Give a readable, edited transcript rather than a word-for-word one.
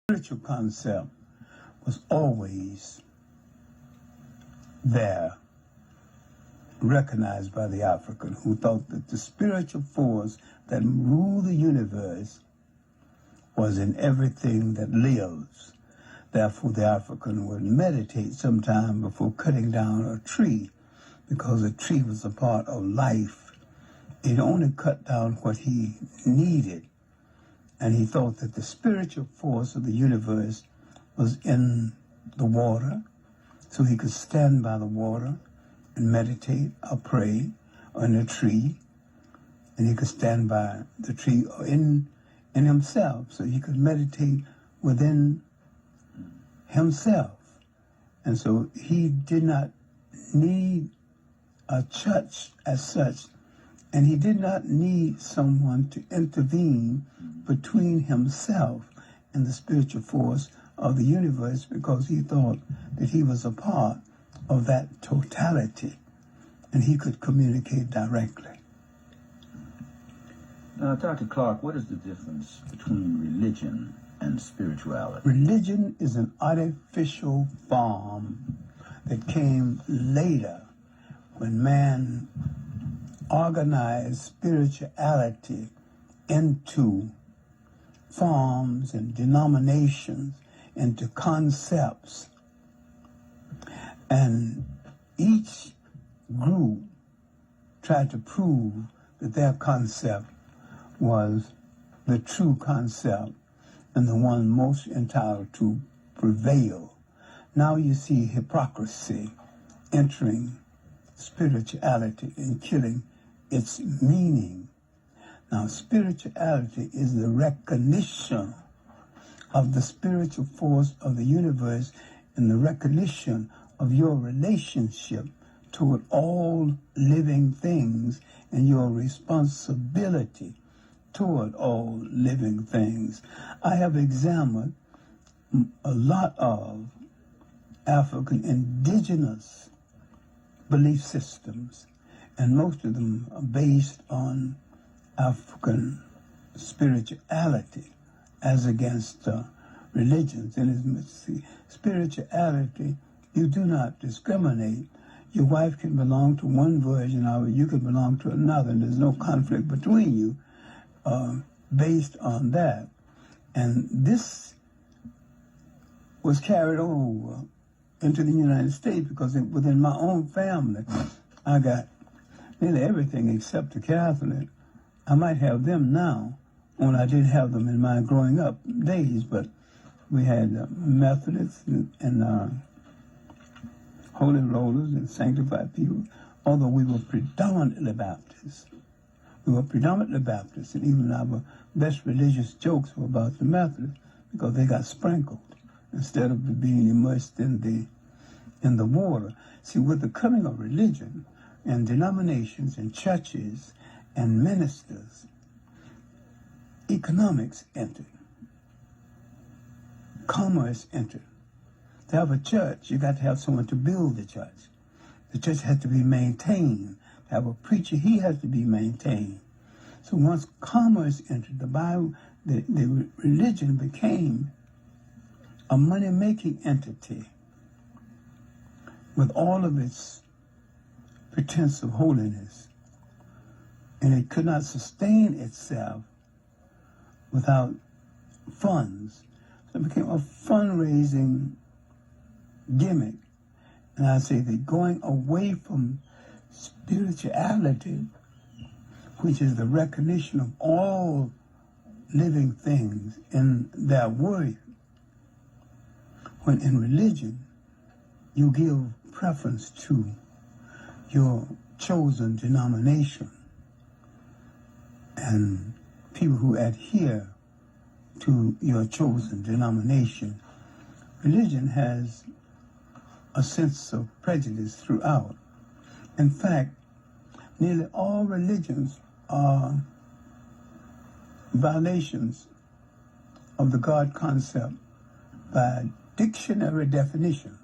spiritual concept was always there, recognized by the African, who thought that the spiritual force that ruled the universe was in everything that lives. Therefore, the African would meditate sometime before cutting down a tree, because a tree was a part of life. It only cut down what he needed. And he thought that the spiritual force of the universe was in the water, so he could stand by the water and meditate or pray on a tree, and he could stand by the tree in himself, so he could meditate within himself. And so he did not need a church as such, and he did not need someone to intervene between himself and the spiritual force of the universe, because he thought that he was a part of that totality and he could communicate directly. Now, Dr. Clark, what is the difference between religion and spirituality? Religion is an artificial form that came later when man organized spirituality into forms and denominations, into concepts. And each group tried to prove that their concept was the true concept and the one most entitled to prevail. Now you see hypocrisy entering spirituality and killing its meaning. Now, spirituality is the recognition of the spiritual force of the universe and the recognition of your relationship toward all living things and your responsibility toward all living things. I have examined a lot of African indigenous belief systems, and most of them are based on African spirituality as against religions. And spirituality, you do not discriminate. Your wife can belong to one version of it, you can belong to another, and there's no conflict between you based on that. And this was carried over into the United States, because within my own family, I got nearly everything except the Catholic. I might have them now when I didn't have them in my growing up days, but we had Methodists and Holy Rollers and Sanctified people, although we were predominantly Baptists. We were predominantly Baptists, and even our best religious jokes were about the Methodists, because they got sprinkled instead of being immersed in the water. See, with the coming of religion and denominations and churches and ministers, economics entered, commerce entered. To have a church, you got to have someone to build the church. The church has to be maintained. To have a preacher, he has to be maintained. So once commerce entered, the Bible, the religion became a money-making entity with all of its pretense of holiness. And it could not sustain itself without funds. So it became a fundraising gimmick. And I say that going away from spirituality, which is the recognition of all living things in their worth, when in religion you give preference to your chosen denomination, and people who adhere to your chosen denomination. Religion has a sense of prejudice throughout. In fact, nearly all religions are violations of the God concept by dictionary definition.